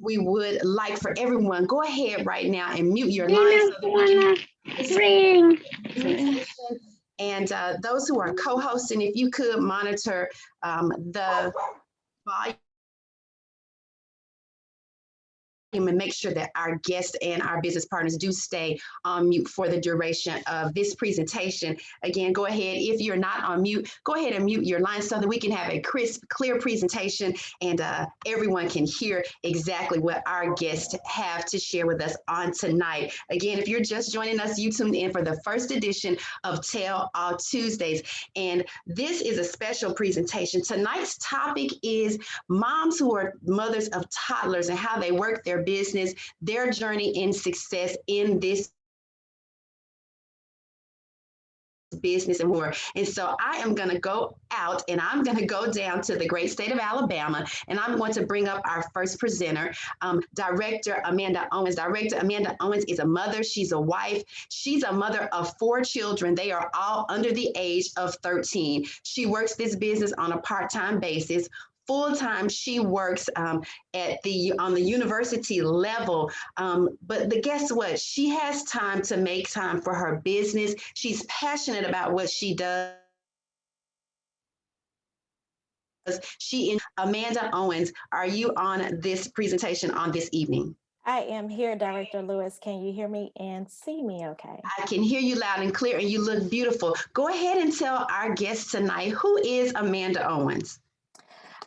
We would like for everyone, go ahead right now and mute your line so that we can have presentation. And those who are co-hosting, if you could monitor the volume and make sure that our guests and our business partners do stay on mute for the duration of this presentation. Again, go ahead, if you're not on mute, go ahead and mute your line so that we can have a crisp, clear presentation and everyone can hear exactly what our guests have to share with us on tonight. Again, if you're just joining us, you tuned in for the first edition of Tell All Tuesdays. And this is a special presentation. Tonight's topic is moms who are mothers of toddlers and how they work their business, their journey in success in this business and more. And so I am going to go out and I'm going to go down to the great state of Alabama, and I'm going to bring up our first presenter, Director Amanda Owens. Director Amanda Owens is a mother. She's a wife. She's a mother of 4 children. They are all under the age of 13. She works this business on a part-time basis. Full-time, she works on the university level, but guess what? She has time to make time for her business. She's passionate about what she does. She is Amanda Owens. Are you on this presentation on this evening? I am here, Director Lewis. Can you hear me and see me okay? I can hear you loud and clear, and you look beautiful. Go ahead and tell our guests tonight, who is Amanda Owens?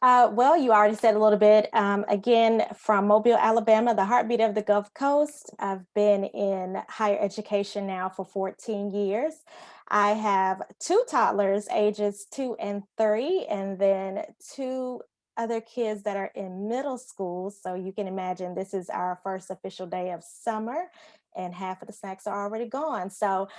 Well, you already said a little bit. Again, from Mobile, Alabama, the heartbeat of the Gulf Coast. I've been in higher education now for 14 years. I have 2 toddlers, ages 2 and 3, and then 2 other kids that are in middle school. So you can imagine this is our first official day of summer, and half of the snacks are already gone. So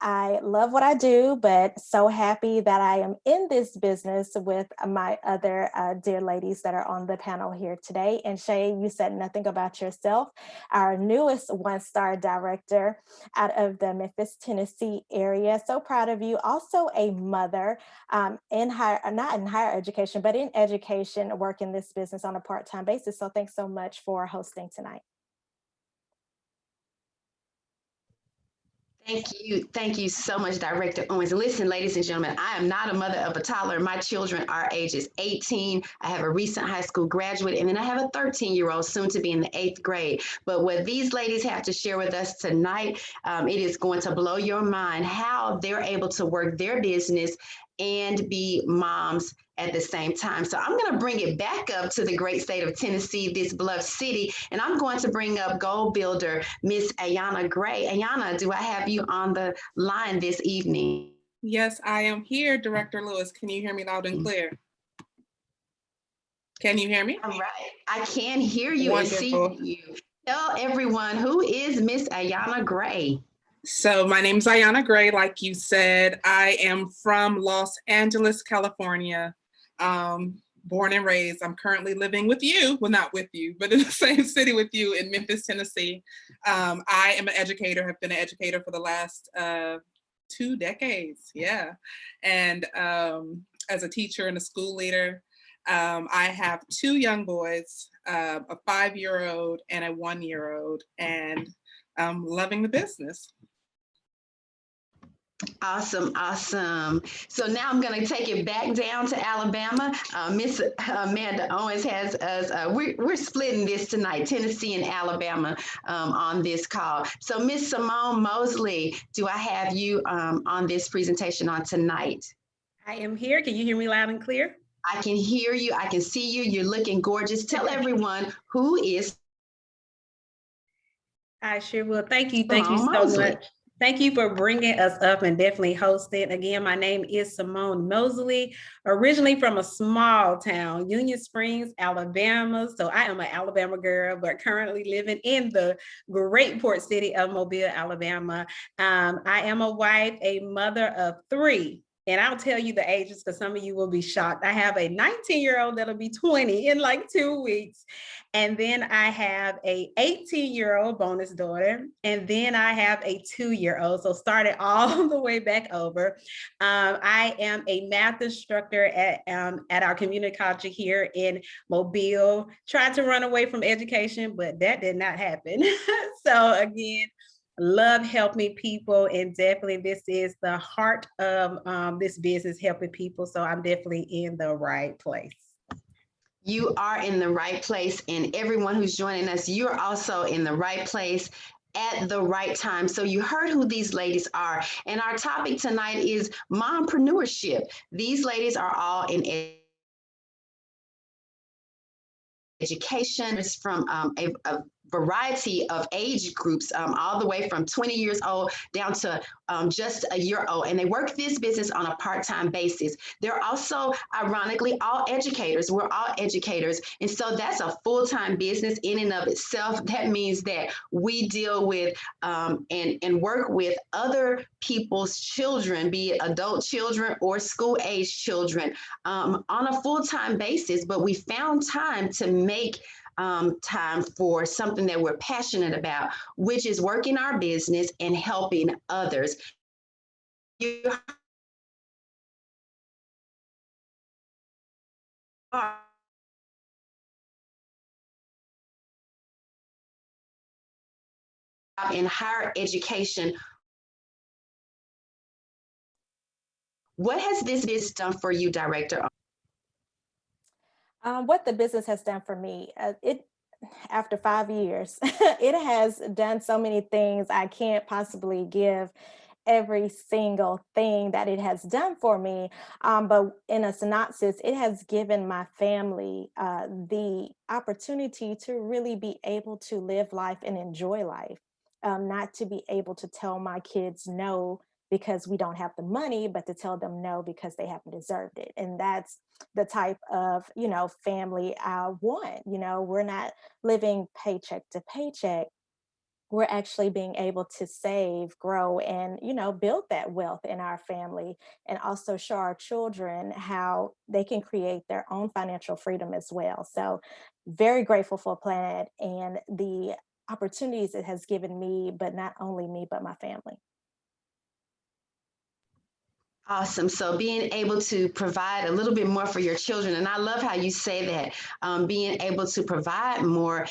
I love what I do, but so happy that I am in this business with my other dear ladies that are on the panel here today. And Shay, you said nothing about yourself. Our newest one-star director out of the Memphis, Tennessee area. So proud of you. Also a mother not in higher education, but in education, working this business on a part-time basis. So thanks so much for hosting tonight. Thank you so much, Director Owens. And listen, ladies and gentlemen, I am not a mother of a toddler. My children are ages 18. I have a recent high school graduate, and then I have a 13-year-old soon to be in the 8th grade. But what these ladies have to share with us tonight, it is going to blow your mind how they're able to work their business and be moms at the same time. So I'm going to bring it back up to the great state of Tennessee, this beloved city, and I'm going to bring up goal builder, Miss Ayana Gray. Ayana, do I have you on the line this evening? Yes, I am here, Director Lewis. Can you hear me loud and clear? Can you hear me? All right. I can hear you. Wonderful. And see you. Tell everyone, who is Miss Ayana Gray? So my name is Ayana Gray, like you said. I am from Los Angeles, California, born and raised. I'm currently living with you, well, not with you, but in the same city with you in Memphis, Tennessee. I am an educator, have been an educator for the last 2 decades, yeah. And as a teacher and a school leader, I have 2 young boys, a 5-year-old and a 1-year-old, and I'm loving the business. Awesome, awesome. So now I'm going to take it back down to Alabama. Miss Amanda Owens has us, we're splitting this tonight, Tennessee and Alabama on this call. So Miss Simone Mosley, do I have you on this presentation on tonight? I am here. Can you hear me loud and clear? I can hear you. I can see you. You're looking gorgeous. Tell everyone who is. I sure will. Thank you. Thank you so Mosley. much. Thank you for bringing us up and definitely hosting. Again, my name is Simone Mosley, originally from a small town, Union Springs, Alabama. So I am an Alabama girl, but currently living in the great port city of Mobile, Alabama. I am a wife, a mother of 3. And I'll tell you the ages because some of you will be shocked. I have a 19-year-old that'll be 20 in like 2 weeks. And then I have a 18-year-old bonus daughter. And then I have a 2-year-old. So started all the way back over. I am a math instructor at our community college here in Mobile. Tried to run away from education, but that did not happen. So again, love helping people, and definitely this is the heart of this business, helping people. So I'm definitely in the right place. You are in the right place, and everyone who's joining us, you're also in the right place at the right time. So you heard who these ladies are, and our topic tonight is mompreneurship. These ladies are all in education. Is from a variety of age groups, all the way from 20 years old down to just a year old. And they work this business on a part-time basis. They're also, ironically, all educators. We're all educators. And so that's a full-time business in and of itself. That means that we deal with and work with other people's children, be it adult children or school-age children, on a full-time basis. But we found time to make time for something that we're passionate about, which is working our business and helping others. You are in higher education. What has this business done for you, Director? What the business has done for me, after 5 years, it has done so many things. I can't possibly give every single thing that it has done for me. But in a synopsis, it has given my family the opportunity to really be able to live life and enjoy life, not to be able to tell my kids no because we don't have the money, but to tell them no because they haven't deserved it. And that's the type of, family I want. We're not living paycheck to paycheck. We're actually being able to save, grow, and build that wealth in our family, and also show our children how they can create their own financial freedom as well. So very grateful for Planet and the opportunities it has given me, but not only me, but my family. Awesome. So being able to provide a little bit more for your children, and I love how you say that, being able to provide more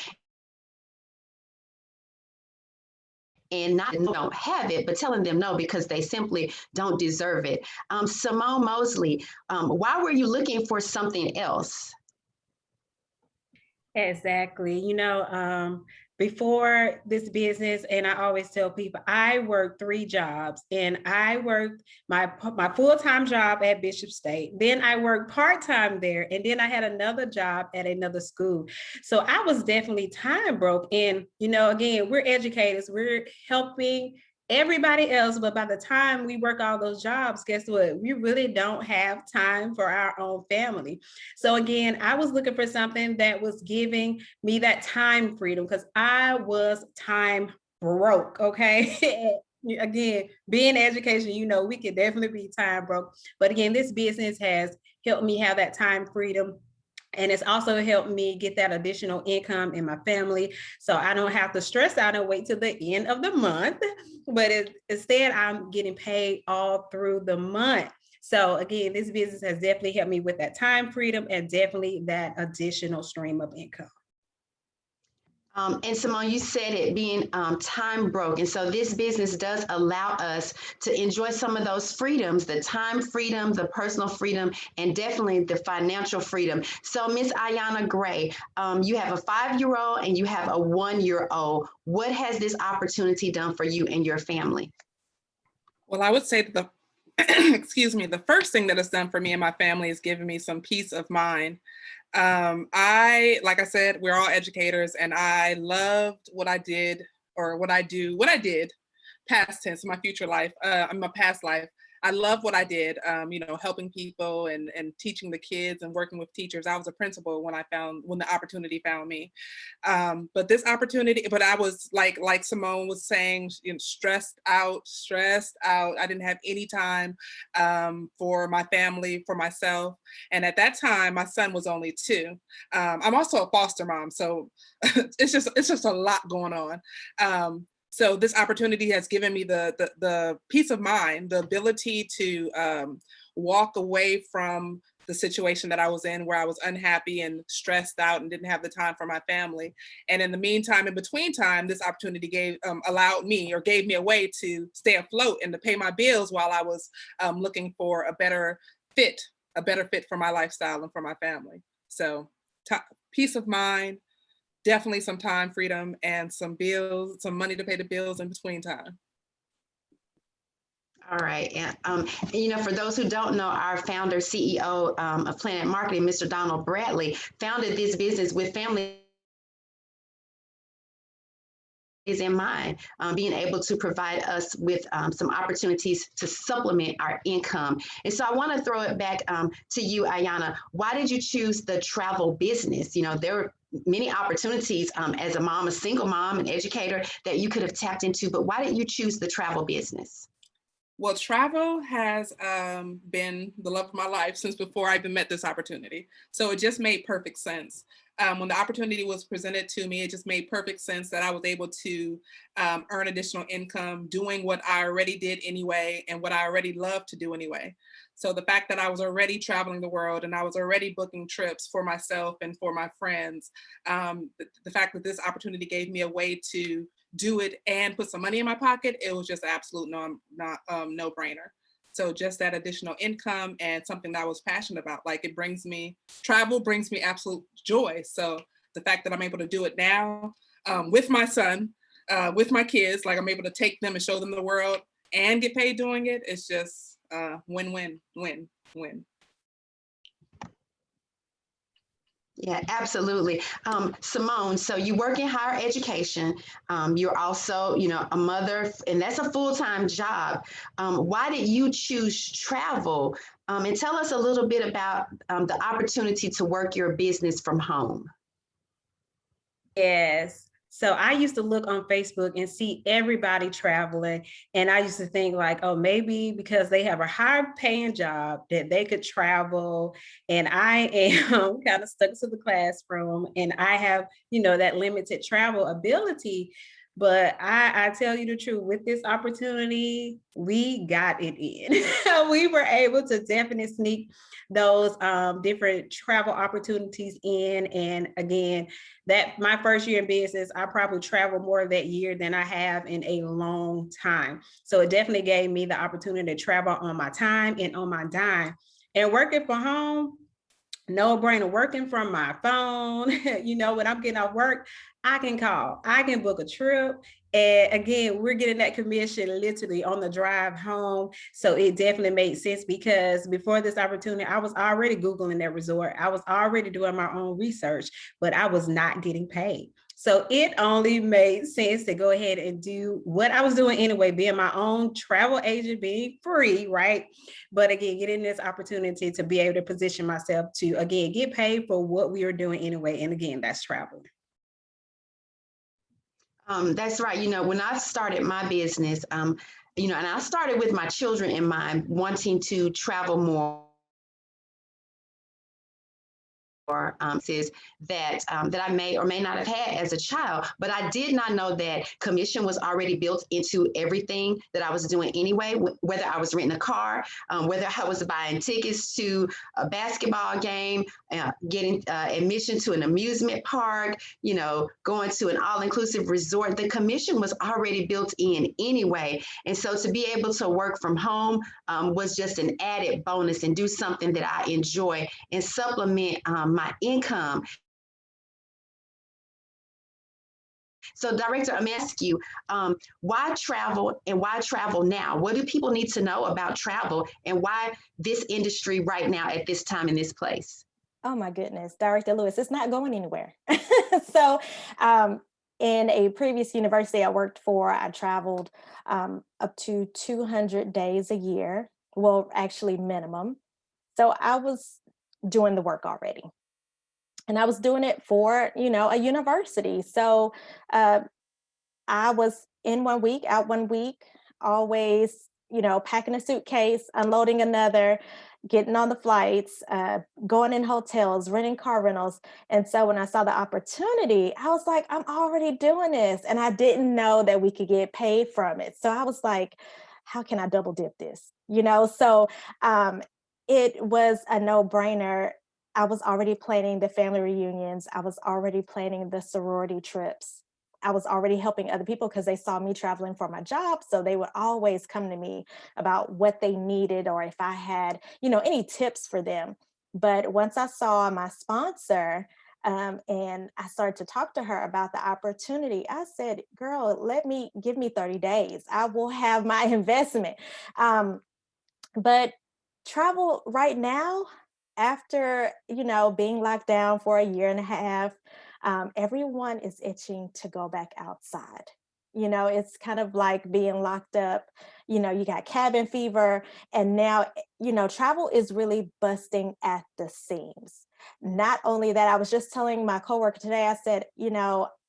and not don't have it, but telling them no because they simply don't deserve it. Simone Mosley, why were you looking for something else? Exactly. Before this business, and I always tell people, I worked 3 jobs, and I worked my full-time job at Bishop State. Then I worked part-time there, and then I had another job at another school. So I was definitely time broke. And, again, we're educators, we're helping everybody else, but by the time we work all those jobs, guess what? We really don't have time for our own family. So again, I was looking for something that was giving me that time freedom because I was time broke, okay? Again, being education, we can definitely be time broke. But again, this business has helped me have that time freedom. And it's also helped me get that additional income in my family. So I don't have to stress out and wait till the end of the month, but instead I'm getting paid all through the month. So again, this business has definitely helped me with that time freedom and definitely that additional stream of income. And Simone, you said it being time broke. And so this business does allow us to enjoy some of those freedoms, the time freedom, the personal freedom, and definitely the financial freedom. So Miss Ayana Gray, you have a 5-year-old and you have a 1-year-old. What has this opportunity done for you and your family? Well, I would say that the first thing that it's done for me and my family is giving me some peace of mind. Like I said, we're all educators, and I loved what I did, or what I did, past tense, my future life, my past life. I love what I did, helping people and teaching the kids and working with teachers. I was a principal when the opportunity found me. But I was like Simone was saying, stressed out. I didn't have any time for my family, for myself. And at that time, my son was only 2. I'm also a foster mom, so it's just a lot going on. So this opportunity has given me the peace of mind, the ability to walk away from the situation that I was in, where I was unhappy and stressed out and didn't have the time for my family. And in the meantime, in between time, this opportunity gave me a way to stay afloat and to pay my bills while I was looking for a better fit for my lifestyle and for my family. So peace of mind, definitely some time freedom, and some money to pay the bills in between time. All right. And, for those who don't know, our founder, CEO of Planet Marketing, Mr. Donald Bradley, founded this business with family is in mind, being able to provide us with some opportunities to supplement our income. And so I want to throw it back to you, Ayanna. Why did you choose the travel business? There were many opportunities as a single mom, an educator that you could have tapped into, but why did you choose the travel business? Well, travel has been the love of my life since before I even met this opportunity. So it just made perfect sense. When the opportunity was presented to me, it just made perfect sense that I was able to earn additional income doing what I already did anyway and what I already love to do anyway. So the fact that I was already traveling the world and I was already booking trips for myself and for my friends, the fact that this opportunity gave me a way to do it and put some money in my pocket, it was just an absolute no-brainer. So just that additional income and something that I was passionate about, travel brings me absolute joy. So the fact that I'm able to do it now with my son, with my kids, I'm able to take them and show them the world and get paid doing it, it's just win-win. Yeah, absolutely. Simone, so you work in higher education. You're also, a mother, and that's a full-time job. Why did you choose travel? And tell us a little bit about the opportunity to work your business from home. Yes. So I used to look on Facebook and see everybody traveling. And I used to think oh, maybe because they have a high paying job that they could travel. And I am kind of stuck to the classroom and I have, that limited travel ability. But I tell you the truth, with this opportunity, we got it in. We were able to definitely sneak those different travel opportunities in. And again, that my first year in business, I probably traveled more that year than I have in a long time. So it definitely gave me the opportunity to travel on my time and on my dime. And working from home, no brainer. Working from my phone, when I'm getting off work, I can call, I can book a trip. And again, we're getting that commission literally on the drive home. So it definitely made sense because before this opportunity, I was already Googling that resort. I was already doing my own research, but I was not getting paid. So it only made sense to go ahead and do what I was doing anyway, being my own travel agent, being free, right? But again, getting this opportunity to be able to position myself to, again, get paid for what we are doing anyway. And again, that's travel. That's right. When I started my business, and I started with my children in mind, wanting to travel more. Is that I may or may not have had as a child, but I did not know that commission was already built into everything that I was doing anyway, whether I was renting a car, whether I was buying tickets to a basketball game, getting admission to an amusement park, going to an all-inclusive resort. The commission was already built in anyway. And so to be able to work from home was just an added bonus and do something that I enjoy and supplement my income. So Director, I'm asking you, why travel and why travel now? What do people need to know about travel and why this industry right now at this time in this place? Oh my goodness, Director Lewis, it's not going anywhere. So in a previous university I worked for, I traveled up to 200 days a year. well, actually minimum. So I was doing the work already. And I was doing it for, a university. So uh, I was in 1 week, out 1 week, always, packing a suitcase, unloading another, getting on the flights, going in hotels, renting car rentals. And so when I saw the opportunity, I was like, I'm already doing this. And I didn't know that we could get paid from it. So I was like, how can I double dip this? So um, it was a no brainer. I was already planning the family reunions. I was already planning the sorority trips. I was already helping other people because they saw me traveling for my job. So they would always come to me about what they needed or if I had, any tips for them. But once I saw my sponsor, and I started to talk to her about the opportunity, I said, girl, give me 30 days. I will have my investment. But travel right now, after being locked down for a year and a half, everyone is itching to go back outside. It's kind of like being locked up. You got cabin fever, and now travel is really busting at the seams. Not only that, I was just telling my coworker today, I said,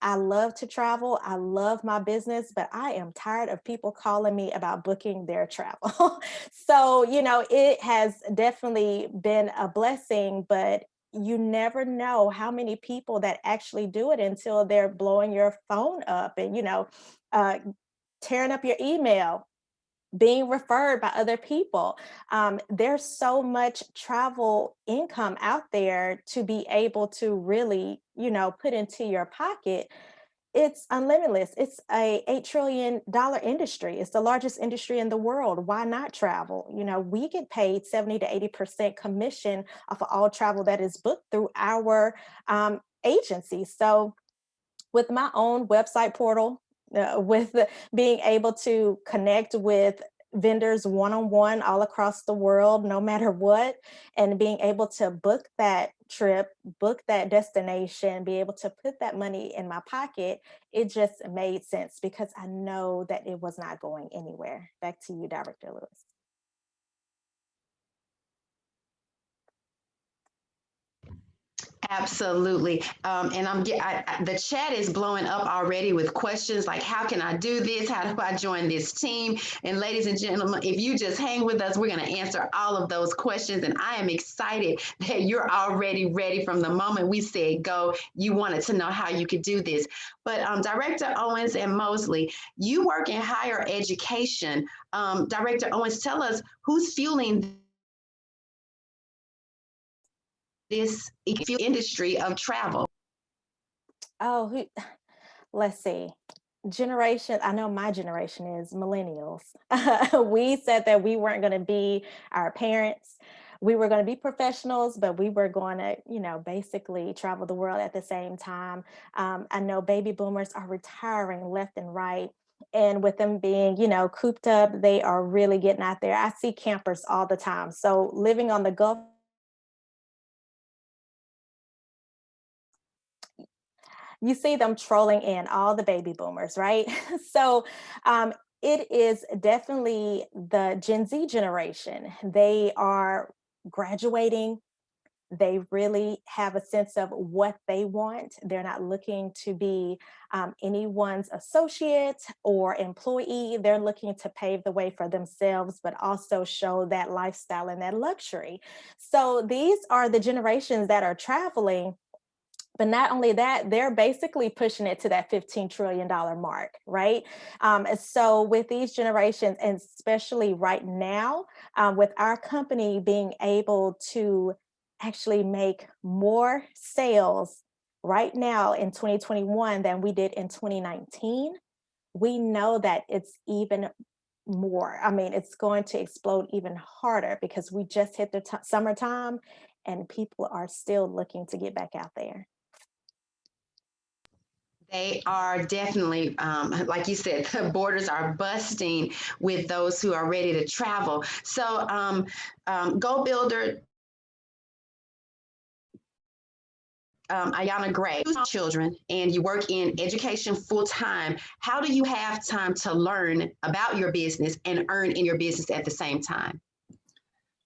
I love to travel, I love my business, but I am tired of people calling me about booking their travel. So it has definitely been a blessing, but you never know how many people that actually do it until they're blowing your phone up and uh, tearing up your email, being referred by other people. There's so much travel income out there to be able to really put into your pocket. It's unlimited. It's a $8 trillion industry. It's the largest industry in the world. Why not travel? We get paid 70 to 80% commission off of all travel that is booked through our agency. So with my own website portal, with being able to connect with vendors one-on-one all across the world, no matter what, and being able to book that trip, book that destination, be able to put that money in my pocket, it just made sense because I know that it was not going anywhere. Back to you, Director Lewis. Absolutely. And the chat is blowing up already with questions like, how can I do this? How do I join this team? And ladies and gentlemen, if you just hang with us, we're going to answer all of those questions. And I am excited that you're already ready from the moment we said go. You wanted to know how you could do this. But Director Owens and Mosley, you work in higher education. Director Owens, tell us who's fueling this industry of travel. Oh, let's see. Generation, I know my generation is millennials. We said that we weren't going to be our parents. We were going to be professionals, but we were going to, basically travel the world at the same time. I know baby boomers are retiring left and right. And with them being, cooped up, they are really getting out there. I see campers all the time. So living on the Gulf, you see them trolling in all the baby boomers, right? So it is definitely the Gen Z generation. They are graduating. They really have a sense of what they want. They're not looking to be anyone's associate or employee. They're looking to pave the way for themselves, but also show that lifestyle and that luxury. So these are the generations that are traveling. But not only that, they're basically pushing it to that $15 trillion mark, right? So with these generations, and especially right now, with our company being able to actually make more sales right now in 2021 than we did in 2019, we know that it's even more. I mean, it's going to explode even harder because we just hit the summertime and people are still looking to get back out there. They are definitely, like you said, the borders are busting with those who are ready to travel. So, Go Builder, Ayana Gray, children, and you work in education full time. How do you have time to learn about your business and earn in your business at the same time?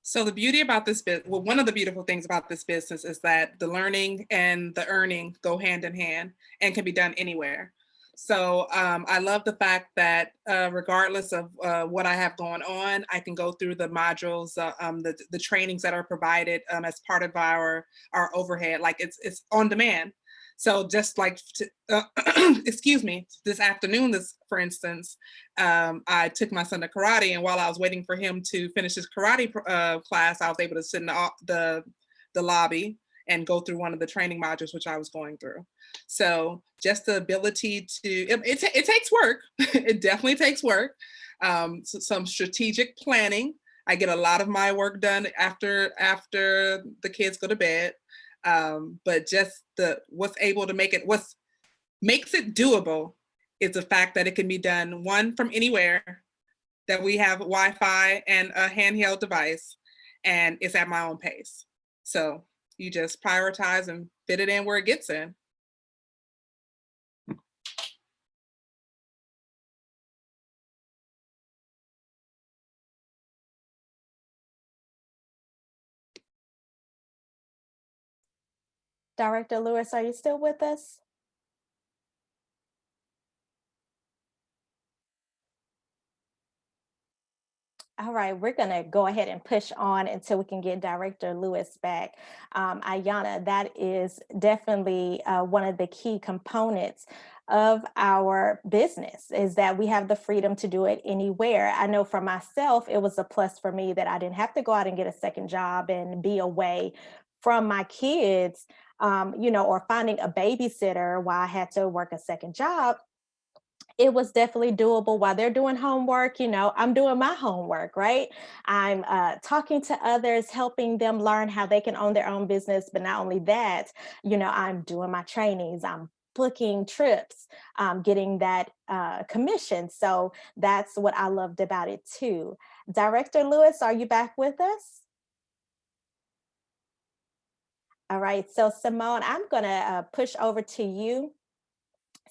So the beauty about this bit, well, one of the beautiful things about this business is that the learning and the earning go hand in hand and can be done anywhere. So I love the fact that regardless of what I have going on, I can go through the modules, the trainings that are provided as part of our overhead. Like it's on demand. So just like, excuse me, this afternoon, for instance, I took my son to karate, and while I was waiting for him to finish his karate class, I was able to sit in the lobby and go through one of the training modules which I was going through. So just the ability to, it takes work. It definitely takes work. So some strategic planning. I get a lot of my work done after the kids go to bed. But just what makes it doable is the fact that it can be done, one, from anywhere, that we have Wi-Fi and a handheld device, and it's at my own pace. So you just prioritize and fit it in where it gets in. Director Lewis, are you still with us? All right, we're going to go ahead and push on until we can get Director Lewis back. Ayanna, that is definitely one of the key components of our business, is that we have the freedom to do it anywhere. I know for myself, it was a plus for me that I didn't have to go out and get a second job and be away from my kids, or finding a babysitter while I had to work a second job. It was definitely doable while they're doing homework. I'm doing my homework, right? I'm talking to others, helping them learn how they can own their own business. But not only that, I'm doing my trainings, I'm booking trips, getting that commission. So that's what I loved about it too. Director Lewis, are you back with us? All right, so Simone, I'm gonna push over to you.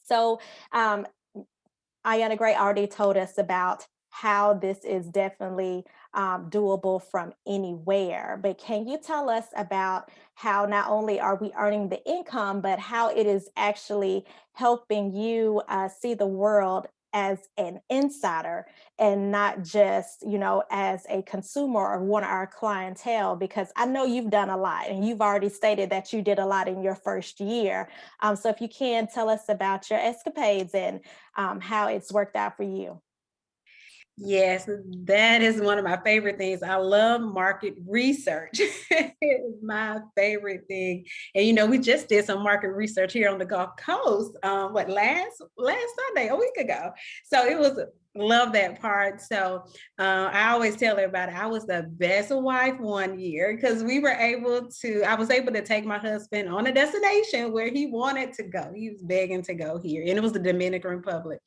So Ayanna Gray already told us about how this is definitely doable from anywhere, but can you tell us about how not only are we earning the income, but how it is actually helping you see the world as an insider and not just, as a consumer or one of our clientele? Because I know you've done a lot, and you've already stated that you did a lot in your first year. So if you can tell us about your escapades and how it's worked out for you. Yes, that is one of my favorite things. I love market research. It is my favorite thing. And we just did some market research here on the Gulf Coast. Last Sunday, a week ago. So it was, love that part. So I always tell everybody I was the best wife one year because I was able to take my husband on a destination where he wanted to go. He was begging to go here, and it was the Dominican Republic.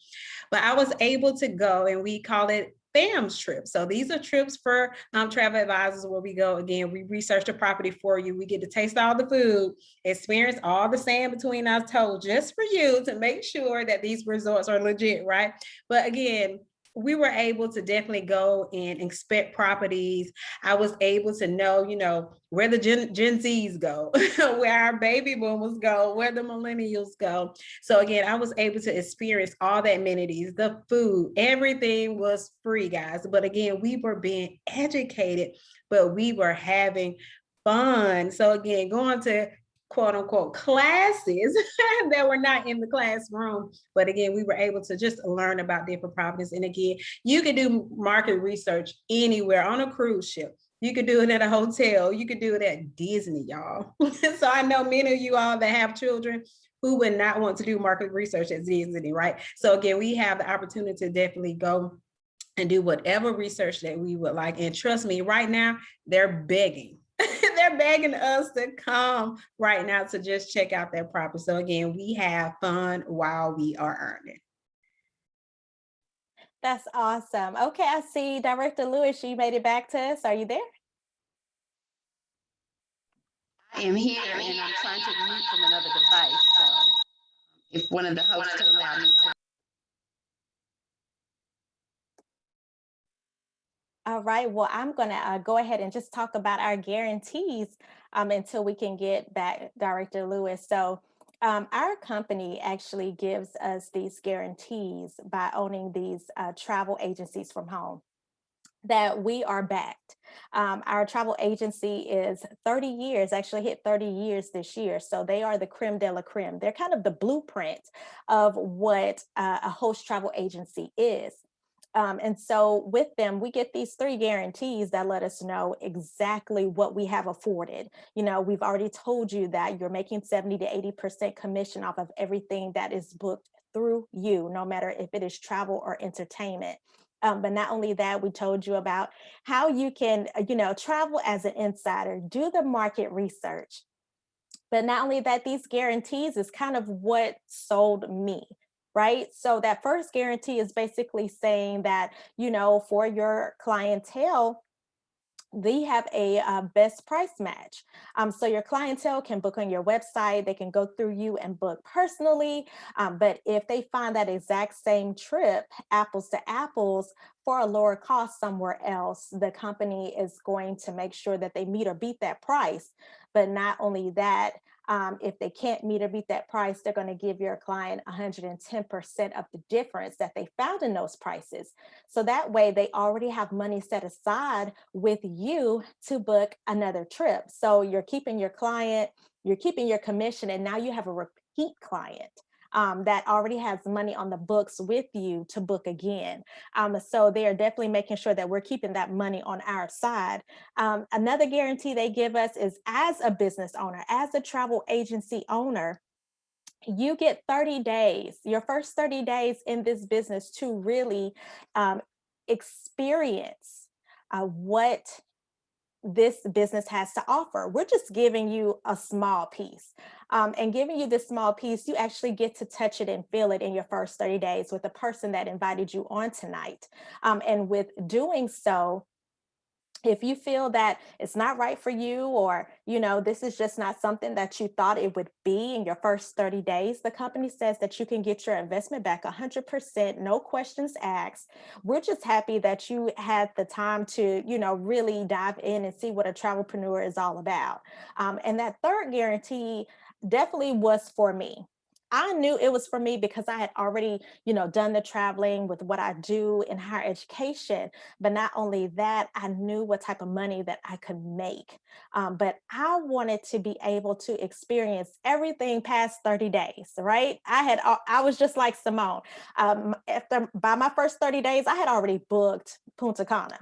But I was able to go, and we call it FAMS trips. So these are trips for travel advisors where we go. Again, we research the property for you. We get to taste all the food, experience all the sand between our toes just for you to make sure that these resorts are legit, right? But again, we were able to definitely go and inspect properties. I was able to know, where the Gen Zs go, where our baby boomers go, where the millennials go. So again, I was able to experience all the amenities, the food, everything was free, guys. But again, we were being educated, but we were having fun. So again, going to quote unquote classes that were not in the classroom. But again, we were able to just learn about different properties. And again, you can do market research anywhere on a cruise ship. You could do it at a hotel. You could do it at Disney, y'all. So I know many of you all that have children who would not want to do market research at Disney, right? So again, we have the opportunity to definitely go and do whatever research that we would like. And trust me, right now, they're begging. They're begging us to come right now to just check out their property. So again, we have fun while we are earning. That's awesome. Okay, I see Director Lewis, you made it back to us. Are you there? I am here, and I'm trying to mute from another device. So if one of the hosts could allow me to. All right, well, I'm going to go ahead and just talk about our guarantees until we can get back, Director Lewis. So, our company actually gives us these guarantees by owning these travel agencies from home, that we are backed. Our travel agency is 30 years, actually hit 30 years this year. So they are the creme de la creme. They're kind of the blueprint of what a host travel agency is. And so with them, we get these 3 guarantees that let us know exactly what we have afforded. You know, we've already told you that you're making 70 to 80% commission off of everything that is booked through you, no matter if it is travel or entertainment. But not only that, we told you about how you can, travel as an insider, do the market research. But not only that, these guarantees is kind of what sold me, right? So that first guarantee is basically saying that, for your clientele, we have a best price match. So your clientele can book on your website, they can go through you and book personally. But if they find that exact same trip, apples to apples, for a lower cost somewhere else, the company is going to make sure that they meet or beat that price. But not only that, if they can't meet or beat that price, they're going to give your client 110% of the difference that they found in those prices. So that way they already have money set aside with you to book another trip. So you're keeping your client, you're keeping your commission, and now you have a repeat client that already has money on the books with you to book again. So they are definitely making sure that we're keeping that money on our side. Another guarantee they give us is, as a business owner, as a travel agency owner, you get 30 days, your first 30 days in this business, to really experience what this business has to offer. We're just giving you a small piece. And giving you this small piece, you actually get to touch it and feel it in your first 30 days with the person that invited you on tonight. And with doing so, if you feel that it's not right for you, or this is just not something that you thought it would be in your first 30 days, the company says that you can get your investment back 100%, no questions asked. We're just happy that you had the time to really dive in and see what a travelpreneur is all about. And that third guarantee definitely was for me. I knew it was for me because I had already, done the traveling with what I do in higher education. But not only that, I knew what type of money that I could make. But I wanted to be able to experience everything past 30 days, right? I was just like Simone. By my first 30 days, I had already booked Punta Cana,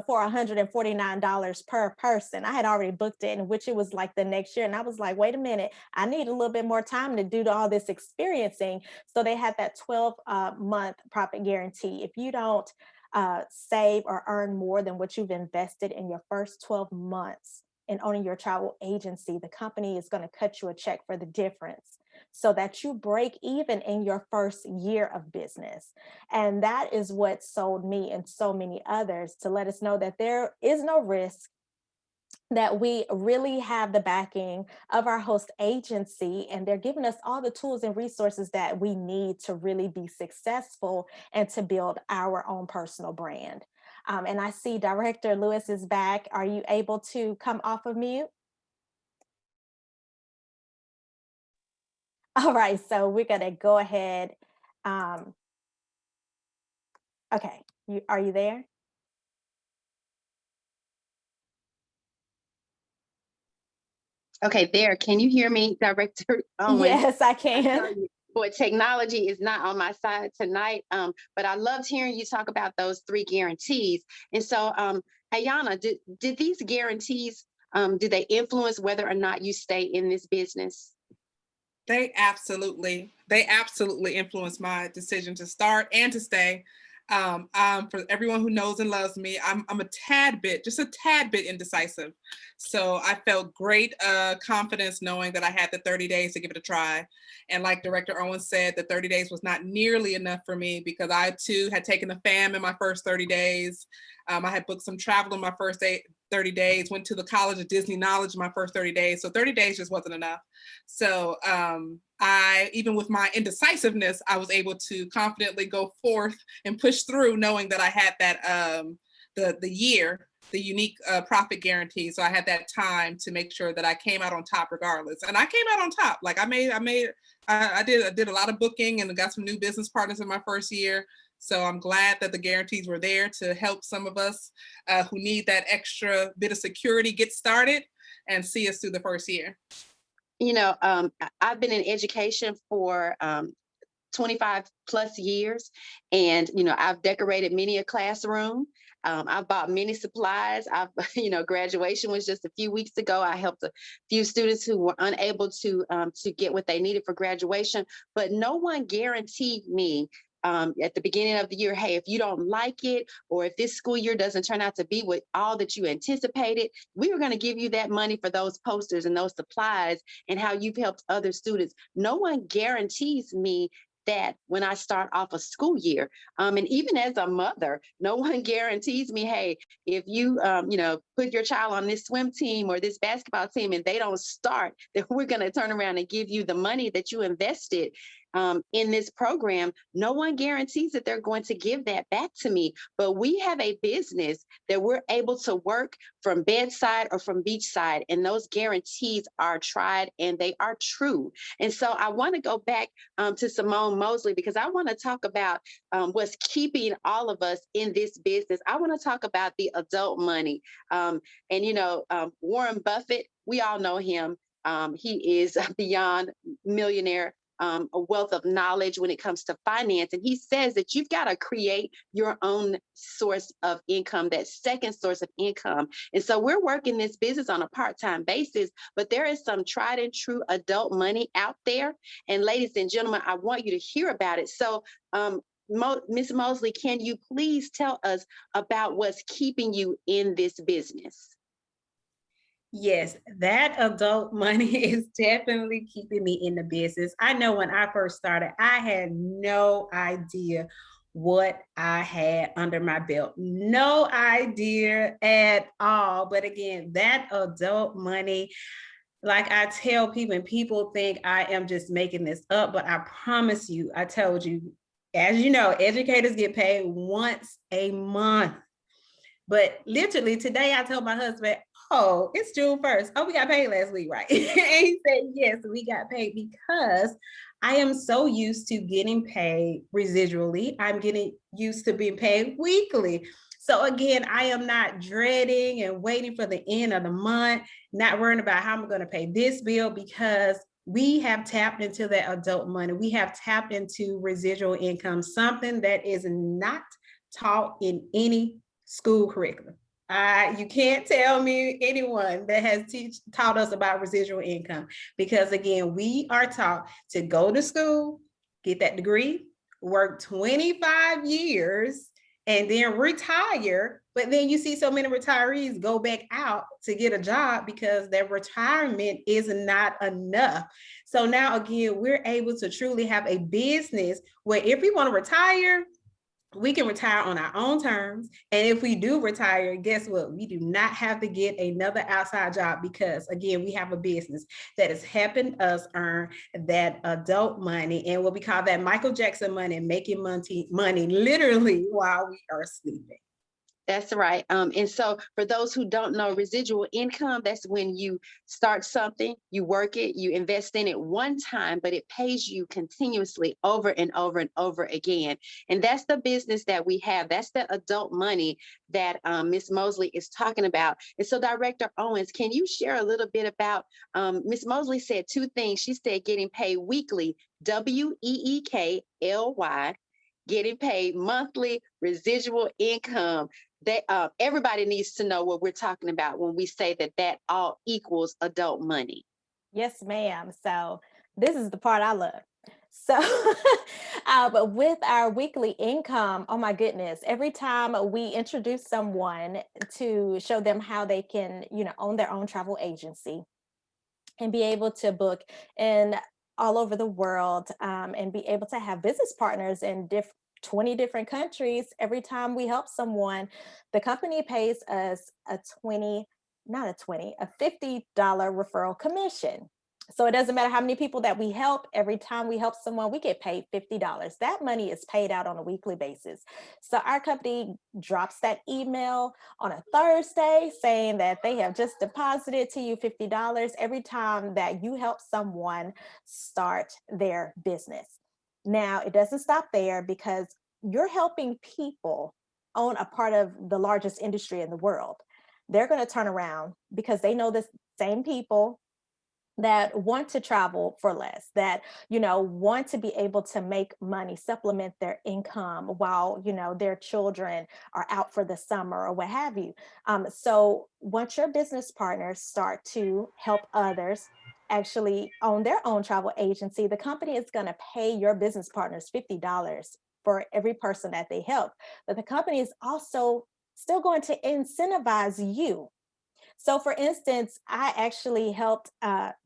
for $149 per person. I had already booked it, in which it was like the next year. And I was like, wait a minute, I need a little bit more time to do all this experiencing. So they had that 12-month profit guarantee. If you don't save or earn more than what you've invested in your first 12 months in owning your travel agency, the company is going to cut you a check for the difference, so that you break even in your first year of business. And that is what sold me and so many others, to let us know that there is no risk, that we really have the backing of our host agency, and they're giving us all the tools and resources that we need to really be successful and to build our own personal brand. And I see Director Lewis is back. Are you able to come off of mute? All right, so we're going to go ahead. Okay, are you there? Okay, there. Can you hear me, Director Owen? Yes, I I can. tell you, boy, technology is not on my side tonight. But I loved hearing you talk about those 3 guarantees. And so, Ayana, did these guarantees, do they influence whether or not you stay in this business? They absolutely influenced my decision to start and to stay. For everyone who knows and loves me, I'm just a tad bit indecisive. So I felt great confidence knowing that I had the 30 days to give it a try. And like Director Owen said, the 30 days was not nearly enough for me, because I too had taken the fam in my first 30 days. I had booked some travel in my first 30 days, went to the College of Disney Knowledge in my first 30 days. So 30 days just wasn't enough. So even with my indecisiveness, I was able to confidently go forth and push through, knowing that I had the year, the unique profit guarantee. So I had that time to make sure that I came out on top regardless. And I came out on top. Like I did a lot of booking and got some new business partners in my first year. So I'm glad that the guarantees were there to help some of us who need that extra bit of security get started and see us through the first year. You know, I've been in education for 25 plus years. And, you know, I've decorated many a classroom. I've bought many supplies. Graduation was just a few weeks ago. I helped a few students who were unable to get what they needed for graduation, but no one guaranteed me at the beginning of the year, hey, if you don't like it, or if this school year doesn't turn out to be what all that you anticipated, we were going to give you that money for those posters and those supplies and how you've helped other students. No one guarantees me that when I start off a school year. And even as a mother, no one guarantees me, hey, if you, put your child on this swim team or this basketball team and they don't start, then we're going to turn around and give you the money that you invested in this program. No one guarantees that they're going to give that back to me, but we have a business that we're able to work from bedside or from beachside, and those guarantees are tried and they are true. And so I want to go back to Simone Mosley, because I want to talk about what's keeping all of us in this business. I want to talk about the adult money. Warren Buffett, we all know him. He is beyond millionaire. A wealth of knowledge when it comes to finance. And he says that you've got to create your own source of income, that second source of income. And so we're working this business on a part-time basis, but there is some tried and true adult money out there. And ladies and gentlemen, I want you to hear about it. So Ms. Mosley, can you please tell us about what's keeping you in this business? Yes, that adult money is definitely keeping me in the business. I know when I first started, I had no idea what I had under my belt. No idea at all. But again, that adult money, like I tell people, and people think I am just making this up, but I promise you, I told you, as you know, educators get paid once a month. But literally today I told my husband, oh, it's June 1st. Oh, we got paid last week, right? And he said, yes, we got paid, because I am so used to getting paid residually. I'm getting used to being paid weekly. So again, I am not dreading and waiting for the end of the month, not worrying about how I'm going to pay this bill, because we have tapped into that adult money. We have tapped into residual income, something that is not taught in any school curriculum. You can't tell me anyone that has taught us about residual income, because again, we are taught to go to school, get that degree, work 25 years, and then retire. But then you see so many retirees go back out to get a job because their retirement is not enough. So now again, we're able to truly have a business where if we want to retire, we can retire on our own terms. And if we do retire, guess what? We do not have to get another outside job, because again, we have a business that is helping us earn that adult money, and what we call that Michael Jackson money, making money literally while we are sleeping. That's right. And so for those who don't know, residual income, that's when you start something, you work it, you invest in it one time, but it pays you continuously over and over and over again. And that's the business that we have. That's the adult money that Ms. Mosley is talking about. And so Director Owens, can you share a little bit about, Ms. Mosley said two things. She said getting paid weekly, WEEKLY, getting paid monthly, residual income. Everybody needs to know what we're talking about when we say that all equals adult money. Yes, ma'am. So this is the part I love. So but with our weekly income, oh my goodness, every time we introduce someone to show them how they can, own their own travel agency and be able to book in all over the world, and be able to have business partners in 20 different countries. Every time we help someone, the company pays us a $50 referral commission. So it doesn't matter how many people that we help. Every time we help someone, we get paid $50. That money is paid out on a weekly basis. So our company drops that email on a Thursday saying that they have just deposited to you $50 every time that you help someone start their business. Now, it doesn't stop there, because you're helping people own a part of the largest industry in the world. They're going to turn around because they know the same people that want to travel for less, that, want to be able to make money, supplement their income while, their children are out for the summer or what have you. So once your business partners start to help others actually own their own travel agency, the company is going to pay your business partners $50 for every person that they help. But the company is also still going to incentivize you. So for instance, I actually helped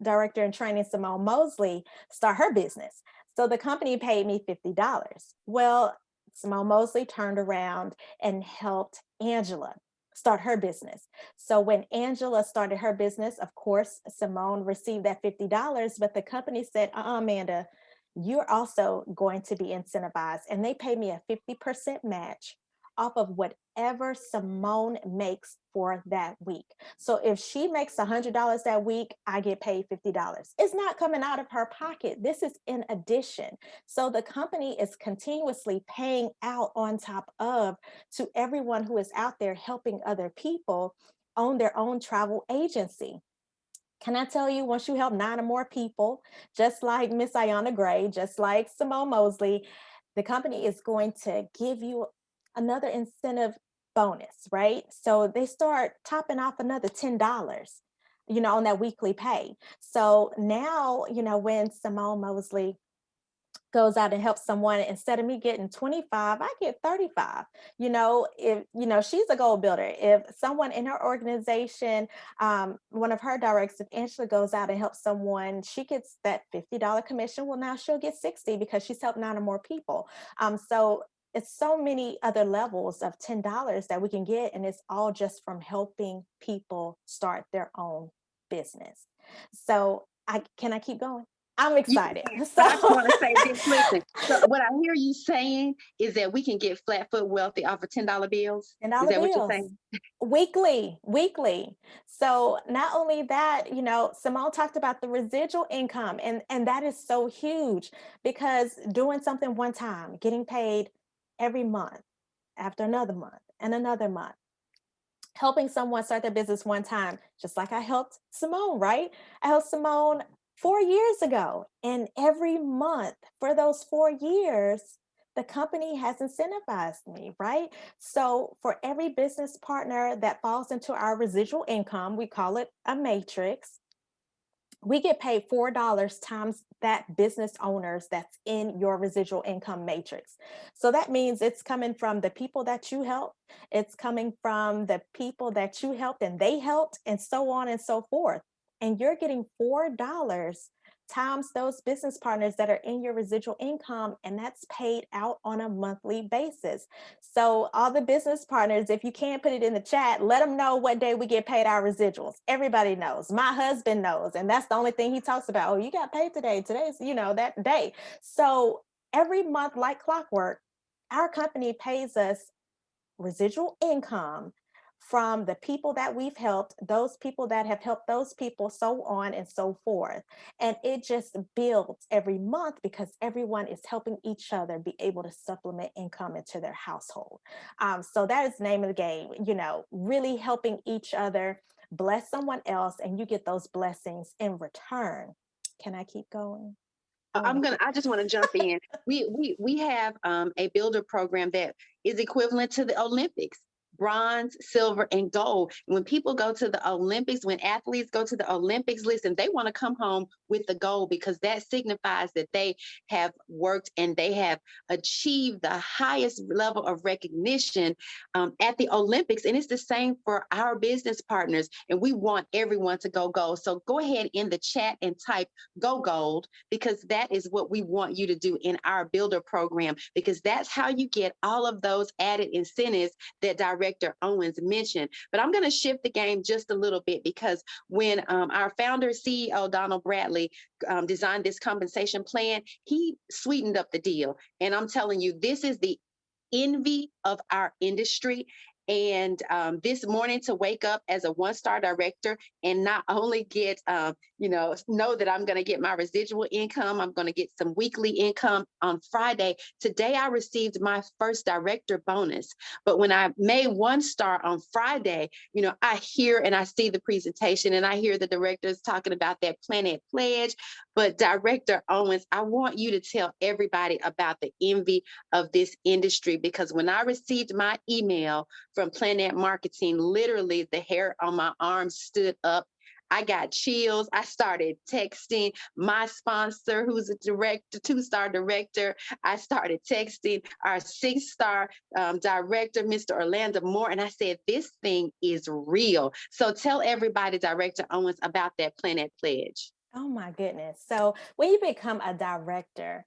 director in training Simone Mosley start her business. So the company paid me $50. Well, Simone Mosley turned around and helped Angela start her business. So when Angela started her business, of course, Simone received that $50, but the company said, Amanda, you're also going to be incentivized. And they paid me a 50% match off of whatever Simone makes for that week. So if she makes $100 that week, I get paid $50. It's not coming out of her pocket. This is in addition. So the company is continuously paying out on top of to everyone who is out there helping other people own their own travel agency. Can I tell you, once you help 9 or more people, just like Miss Ayanna Gray, just like Simone Mosley, the company is going to give you another incentive bonus, right? So they start topping off another $10, on that weekly pay. So now, when Simone Mosley goes out and helps someone, instead of me getting 25, I get 35. If she's a goal builder. If someone in her organization, one of her directors, if Angela goes out and helps someone, she gets that $50 commission. Well, now she'll get 60 because she's helped 9 or more people. So it's so many other levels of $10 that we can get, and it's all just from helping people start their own business. So can I keep going? I'm excited. But I just want to say this. Listen, so what I hear you saying is that we can get flat foot wealthy off of $10 bills. $10 Is that what you're bills saying? weekly. So not only that, Simone talked about the residual income, and that is so huge, because doing something one time, getting paid every month after another month and another month, helping someone start their business one time, just like I helped Simone, right? I helped Simone 4 years ago. And every month for those 4 years, the company has incentivized me, right? So for every business partner that falls into our residual income, we call it a matrix, we get paid $4 times that business owners that's in your residual income matrix. So that means it's coming from the people that you help, it's coming from the people that you helped and they helped, and so on and so forth. And you're getting $4 times those business partners that are in your residual income, and that's paid out on a monthly basis. So all the business partners, if you can't put it in the chat, let them know what day we get paid our residuals. Everybody knows. My husband knows, and that's the only thing he talks about. Oh, you got paid today. Today's, that day. So every month, like clockwork, our company pays us residual income from the people that we've helped, those people that have helped those people, so on and so forth. And it just builds every month because everyone is helping each other be able to supplement income into their household. So that is the name of the game, really helping each other, bless someone else, and you get those blessings in return. Can I keep going? I just want to jump in. We have a builder program that is equivalent to the Olympics. Bronze, silver, and gold. When people go to the Olympics, when athletes go to the Olympics, listen, they want to come home with the gold because that signifies that they have worked and they have achieved the highest level of recognition at the Olympics. And it's the same for our business partners. And we want everyone to go gold. So go ahead in the chat and type go gold, because that is what we want you to do in our builder program, because that's how you get all of those added incentives that direct Director Owens mentioned. But I'm going to shift the game just a little bit, because when our founder, CEO, Donald Bradley, designed this compensation plan, he sweetened up the deal. And I'm telling you, this is the envy of our industry. And this morning, to wake up as a one-star director and not only get, know that I'm going to get my residual income, I'm going to get some weekly income on Friday. Today, I received my first director bonus. But when I made one star on Friday, I hear and I see the presentation and I hear the directors talking about that Planet Pledge. But Director Owens, I want you to tell everybody about the envy of this industry, because when I received my email from Planet Marketing, literally the hair on my arm stood up. I got chills. I started texting my sponsor, who's a director, 2-star director. I started texting our 6-star director, Mr. Orlando Moore, and I said, this thing is real. So tell everybody, Director Owens, about that Planet Pledge. Oh my goodness. So when you become a director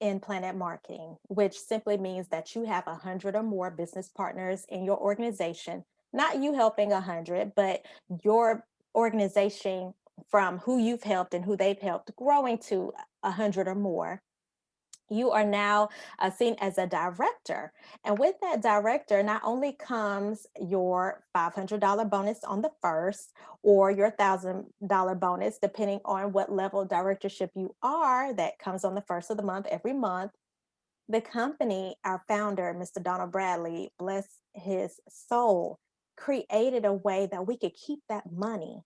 in Planet Marketing, which simply means that you have 100 or more business partners in your organization, not you helping 100, but your organization, from who you've helped and who they've helped, growing to 100 or more, you are now seen as a director. And with that director, not only comes your $500 bonus on the first, or your $1,000 bonus, depending on what level of directorship you are, that comes on the first of the month every month. The company, our founder, Mr. Donald Bradley, bless his soul, created a way that we could keep that money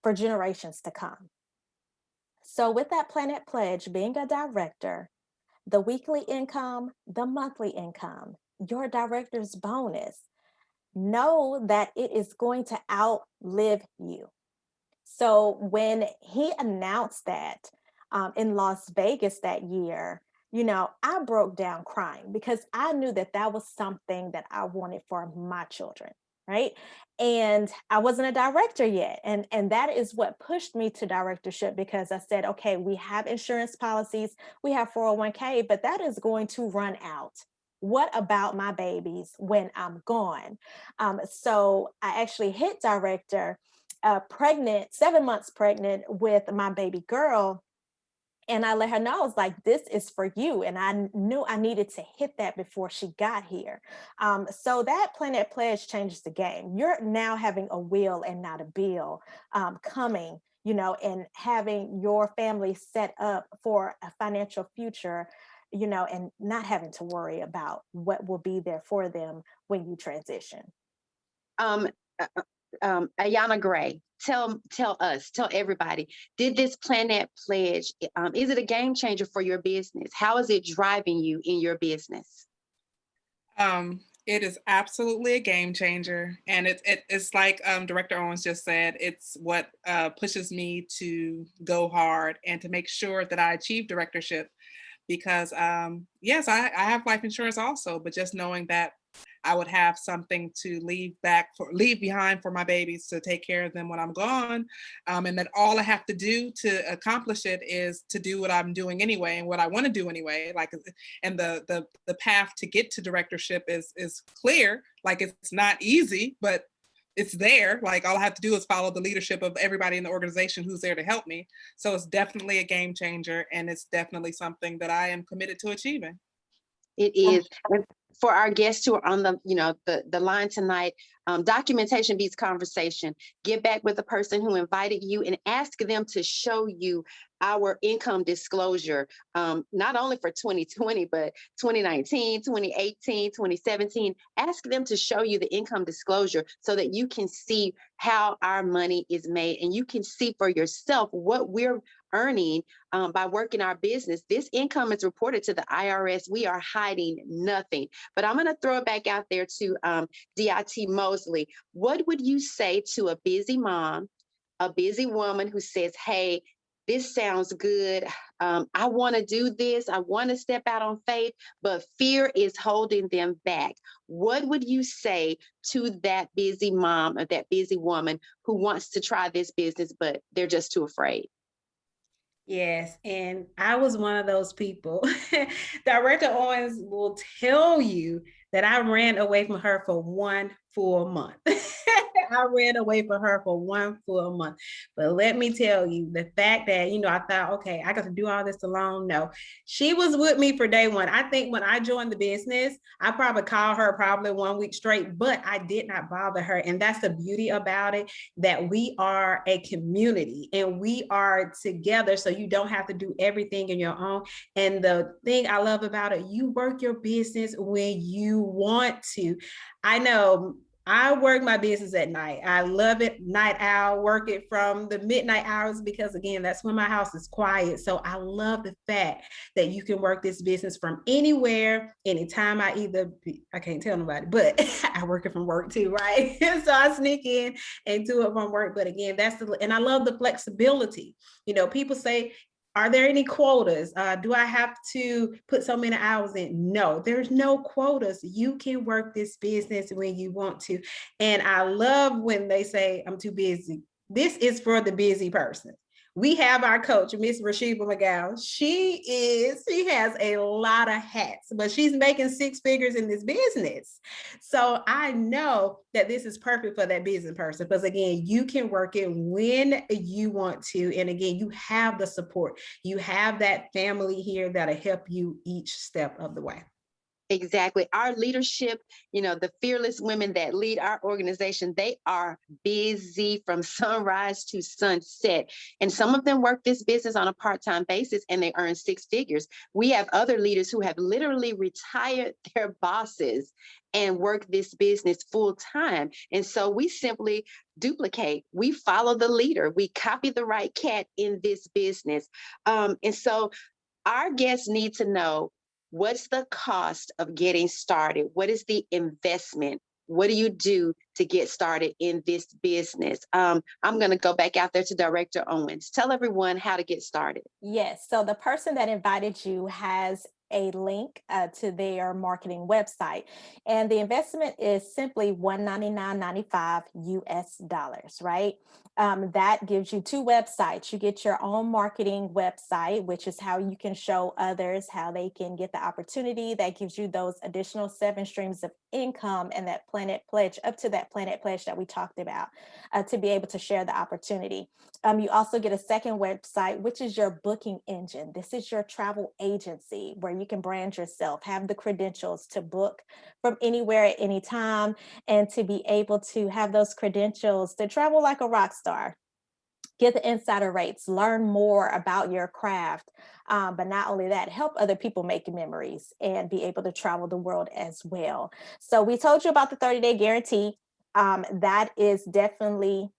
for generations to come. So with that Planet Pledge, being a director, the weekly income, the monthly income, your director's bonus, know that it is going to outlive you. So when he announced that in Las Vegas that year, I broke down crying, because I knew that that was something that I wanted for my children, right? And I wasn't a director yet. And that is what pushed me to directorship, because I said, okay, we have insurance policies, we have 401k, but that is going to run out. What about my babies when I'm gone? So I actually hit director pregnant, 7 months pregnant with my baby girl. And I let her know, I was like, this is for you. And I knew I needed to hit that before she got here. So that Planet Pledge changes the game. You're now having a will and not a bill coming, and having your family set up for a financial future, and not having to worry about what will be there for them when you transition. Um, Ayana Gray, tell everybody, did this Planet Pledge, is it a game changer for your business? How is it driving you in your business? It is absolutely a game changer. And it's like Director Owens just said, it's what pushes me to go hard and to make sure that I achieve directorship. Because yes, I have life insurance also, but just knowing that I would have something to leave behind for my babies, to take care of them when I'm gone, and that all I have to do to accomplish it is to do what I'm doing anyway and what I want to do anyway. Like, and the path to get to directorship is clear. Like, it's not easy, but it's there. Like, all I have to do is follow the leadership of everybody in the organization who's there to help me. So it's definitely a game changer, and it's definitely something that I am committed to achieving. It is. And for our guests who are on the line tonight, documentation beats conversation. Get back with the person who invited you and ask them to show you our income disclosure, not only for 2020, but 2019, 2018, 2017. Ask them to show you the income disclosure so that you can see how our money is made, and you can see for yourself what we're earning by working our business. This income is reported to the IRS. We are hiding nothing. But I'm going to throw it back out there to DIT Mosley. What would you say to a busy mom, a busy woman who says, hey, this sounds good. I want to do this. I want to step out on faith, but fear is holding them back. What would you say to that busy mom or that busy woman who wants to try this business, but they're just too afraid? Yes, and I was one of those people. Director Owens will tell you that I ran away from her for one full month. I ran away from her for 1 full month. But let me tell you, the fact that, I thought, okay, I got to do all this alone. No, she was with me for day one. I think when I joined the business, I probably called her probably 1 week straight, but I did not bother her. And that's the beauty about it, that we are a community and we are together. So you don't have to do everything in your own. And the thing I love about it, you work your business when you want to. I know I work my business at night. I love it. Night owl, work it from the midnight hours because, again, that's when my house is quiet. So I love the fact that you can work this business from anywhere, anytime. I can't tell nobody, but I work it from work too, right? So I sneak in and do it from work. But again, and I love the flexibility. People say, are there any quotas? Do I have to put so many hours in? No, there's no quotas. You can work this business when you want to. And I love when they say, I'm too busy. This is for the busy person. We have our coach, Miss Rashiba McGowan. She has a lot of hats, but she's making 6 figures in this business. So I know that this is perfect for that business person, because again, you can work it when you want to. And again, you have the support. You have that family here that'll help you each step of the way. Exactly. Our leadership, the fearless women that lead our organization, they are busy from sunrise to sunset. And some of them work this business on a part-time basis and they earn 6 figures. We have other leaders who have literally retired their bosses and work this business full time. And so we simply duplicate. We follow the leader. We copy the right cat in this business. And so our guests need to know, what's the cost of getting started? What is the investment? What do you do to get started in this business? I'm going to go back out there to Director Owens. Tell everyone how to get started. Yes. So the person that invited you has a link to their marketing website, and the investment is simply $199.95 US, right? That gives you 2 websites. You get your own marketing website, which is how you can show others how they can get the opportunity. That gives you those additional 7 streams of income and that Planet Pledge, up to that Planet Pledge that we talked about, to be able to share the opportunity. You also get a second website, which is your booking engine. This is your travel agency where you can brand yourself, have the credentials to book from anywhere at any time, and to be able to have those credentials to travel like a rock star. Get the insider rates, learn more about your craft, but not only that, help other people make memories and be able to travel the world as well. So we told you about the 30-day guarantee. That is definitely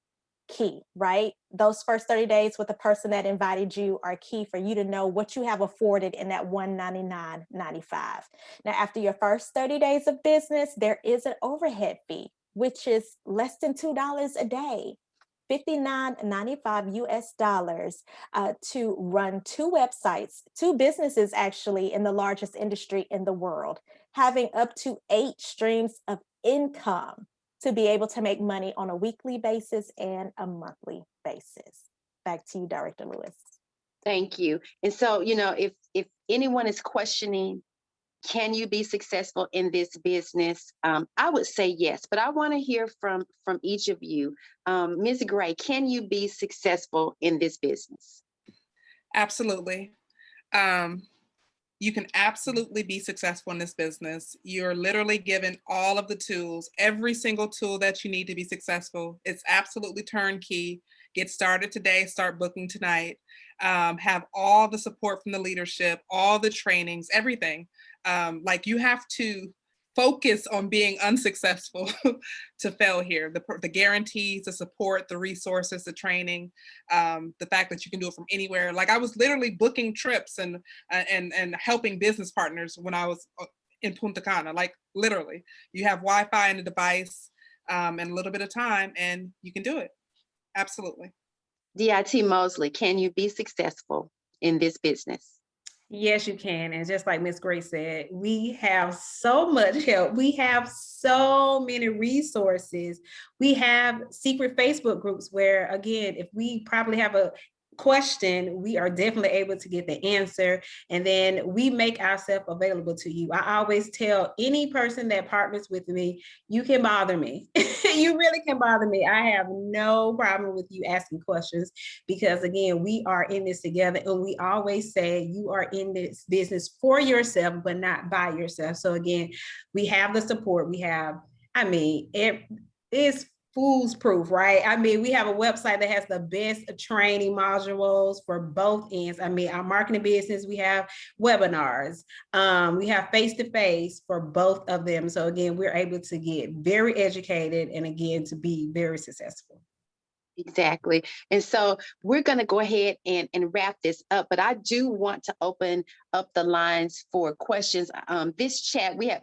key, right? Those first 30 days with the person that invited you are key for you to know what you have afforded in that $199.95. Now, after your first 30 days of business, there is an overhead fee, which is less than $2 a day. $59.95 US to run 2 websites, 2 businesses actually in the largest industry in the world, having up to 8 streams of income to be able to make money on a weekly basis and a monthly basis. Back to you, Director Lewis. Thank you. And so, if anyone is questioning, can you be successful in this business? I would say yes, but I want to hear from each of you. Ms. Gray, can you be successful in this business? Absolutely. You can absolutely be successful in this business. You're literally given all of the tools, every single tool that you need to be successful. It's absolutely turnkey. Get started today, start booking tonight. Have all the support from the leadership, all the trainings, everything. You have to focus on being unsuccessful to fail here. The guarantees, the support, the resources, the training, the fact that you can do it from anywhere. Like I was literally booking trips and helping business partners when I was in Punta Cana. Like literally, you have Wi-Fi and a device and a little bit of time, and you can do it. Absolutely. DIT Mosley, can you be successful in this business? Yes, you can. And just like Ms. Gray said, we have so much help. We have so many resources. We have secret Facebook groups where, again, if we probably have question, we are definitely able to get the answer. And then we make ourselves available to you. I always tell any person that partners with me, you can bother me. You really can bother me. I have no problem with you asking questions because, again, we are in this together. And we always say you are in this business for yourself, but not by yourself. So, again, we have the support. We have, it's foolproof, right? We have a website that has the best training modules for both ends. Our marketing business, we have webinars, we have face-to-face for both of them. So again, we're able to get very educated and again, to be very successful. Exactly. And so we're going to go ahead and wrap this up, but I do want to open up the lines for questions. This chat, we have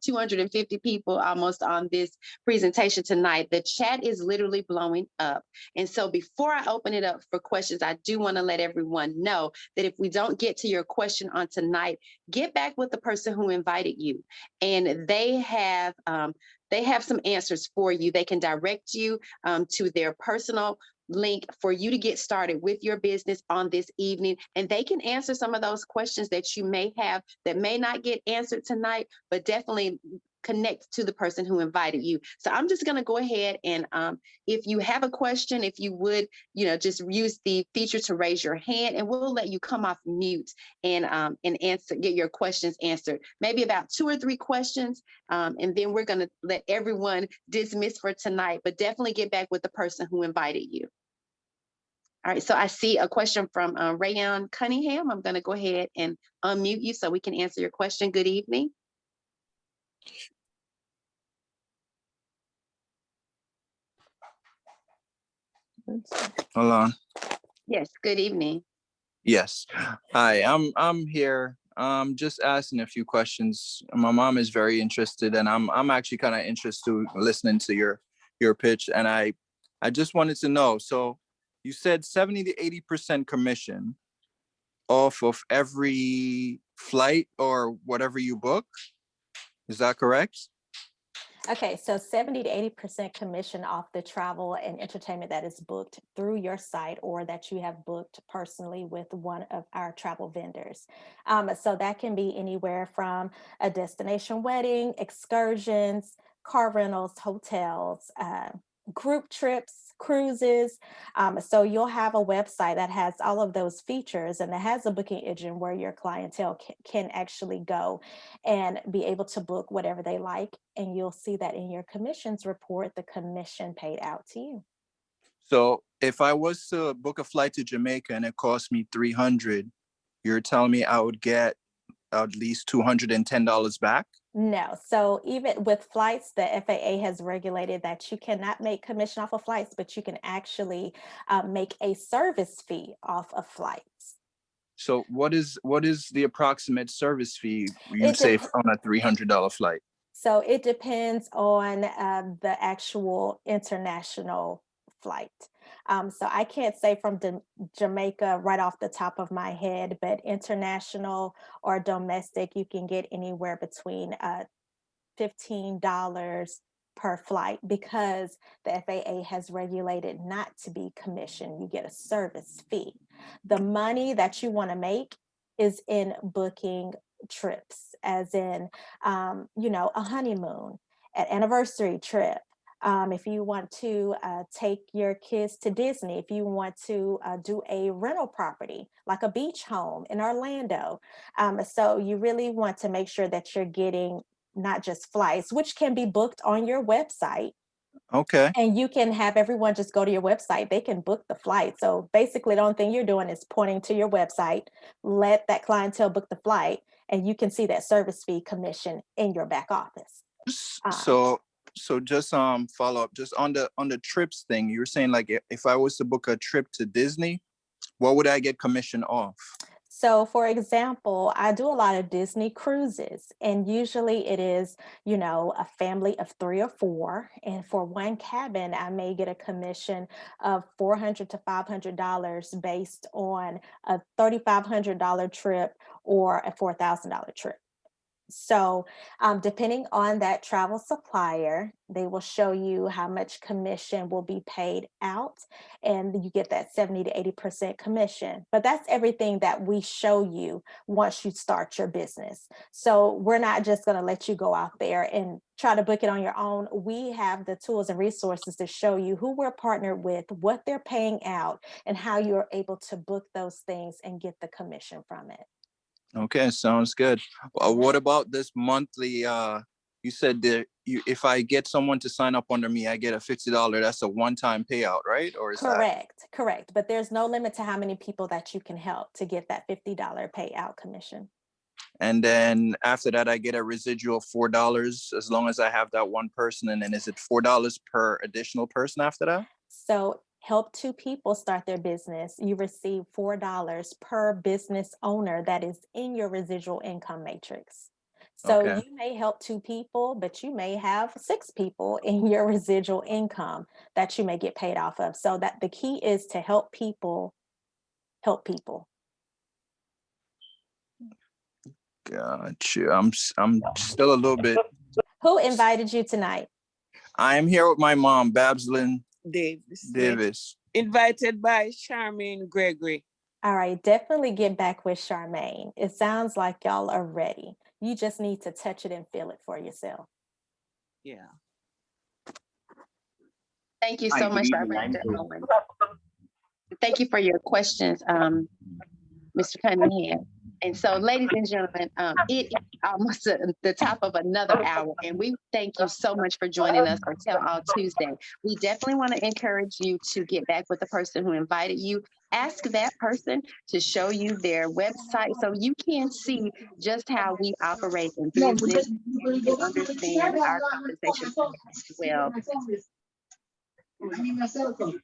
250 people almost on this presentation tonight. The chat is literally blowing up. And so before I open it up for questions, I do want to let everyone know that if we don't get to your question on tonight, get back with the person who invited you. And they have some answers for you. They can direct you to their personal link for you to get started with your business on this evening. And they can answer some of those questions that you may have that may not get answered tonight, but definitely connect to the person who invited you. So I'm just going to go ahead and if you have a question, if you would, just use the feature to raise your hand and we'll let you come off mute and get your questions answered. Maybe about 2 or 3 questions. And then we're going to let everyone dismiss for tonight, but definitely get back with the person who invited you. All right, so I see a question from Rayon Cunningham. I'm going to go ahead and unmute you so we can answer your question. Good evening. Hold on. Yes, good evening. Yes. Hi, I'm here. Just asking a few questions. My mom is very interested, and I'm actually kind of interested listening to your pitch. And I just wanted to know. So you said 70 to 80% commission off of every flight or whatever you book. Is that correct? Okay, so 70 to 80% commission off the travel and entertainment that is booked through your site or that you have booked personally with one of our travel vendors. So that can be anywhere from a destination wedding, excursions, car rentals, hotels, group trips, cruises. So you'll have a website that has all of those features and that has a booking engine where your clientele can actually go and be able to book whatever they like. And you'll see that in your commissions report, the commission paid out to you. So if I was to book a flight to Jamaica and it cost me $300, you're telling me I would get at least $210 back? No. So even with flights, the FAA has regulated that you cannot make commission off of flights, but you can actually make a service fee off of flights. So what is the approximate service fee you'd say on a $300 flight? So it depends on the actual international flight. So I can't say from Jamaica right off the top of my head, but international or domestic, you can get anywhere between $15 per flight because the FAA has regulated not to be commission. You get a service fee. The money that you want to make is in booking trips, as in, a honeymoon, an anniversary trip. If you want to take your kids to Disney, if you want to do a rental property, like a beach home in Orlando. So you really want to make sure that you're getting not just flights, which can be booked on your website. Okay. And you can have everyone just go to your website. They can book the flight. So basically the only thing you're doing is pointing to your website, let that clientele book the flight, and you can see that service fee commission in your back office. So just follow up just on the trips thing. You were saying like if I was to book a trip to Disney, what would I get commission off? So for example, I do a lot of Disney cruises, and usually it is, a family of 3 or 4. And for one cabin, I may get a commission of $400 to $500 based on a $3,500 trip or a $4,000 trip. So depending on that travel supplier, they will show you how much commission will be paid out, and you get that 70 to 80% commission. But that's everything that we show you once you start your business. So we're not just going to let you go out there and try to book it on your own. We have the tools and resources to show you who we're partnered with, what they're paying out, and how you're able to book those things and get the commission from it. Okay, sounds good. What about this monthly? You said that if I get someone to sign up under me, I get a $50. That's a one-time payout, right? Or is that? Correct. But there's no limit to how many people that you can help to get that $50 payout commission. And then after that, I get a residual $4 as long as I have that one person. And then is it $4 per additional person after that? So help 2 people start their business. You receive $4 per business owner that is in your residual income matrix. So Okay. you may help 2 people, but you may have 6 people in your residual income that you may get paid off of. So that the key is to help people help people. Gotcha. I'm still a little bit. Who invited you tonight? I am here with my mom, Babslyn Davis. Invited by Charmaine Gregory. All right, definitely get back with Charmaine. It sounds like y'all are ready. You just need to touch it and feel it for yourself. Yeah. Thank you so much, Director Owen. Thank you for your questions, Mr. Cunningham. And so, ladies and gentlemen, it is almost the top of another hour, and we thank you so much for joining us for Tell All Tuesday. We definitely want to encourage you to get back with the person who invited you. Ask that person to show you their website so you can see just how we operate in business and you can understand our compensation as well.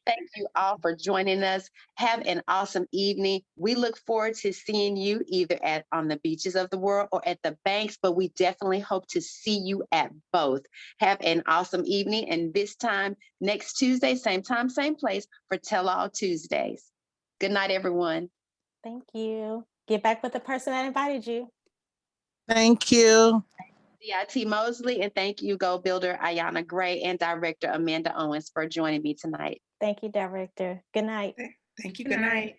Thank you all for joining us. Have an awesome evening. We look forward to seeing you either on the beaches of the world or at the banks, but we definitely hope to see you at both. Have an awesome evening, and this time next Tuesday, same time, same place for Tell All Tuesdays. Good night, everyone. Thank you. Get back with the person that invited you. Thank you. CIT Mosley, and thank you, Go Builder Ayana Gray and Director Amanda Owens for joining me tonight. Thank you, Director. Good night. Thank you. Good night.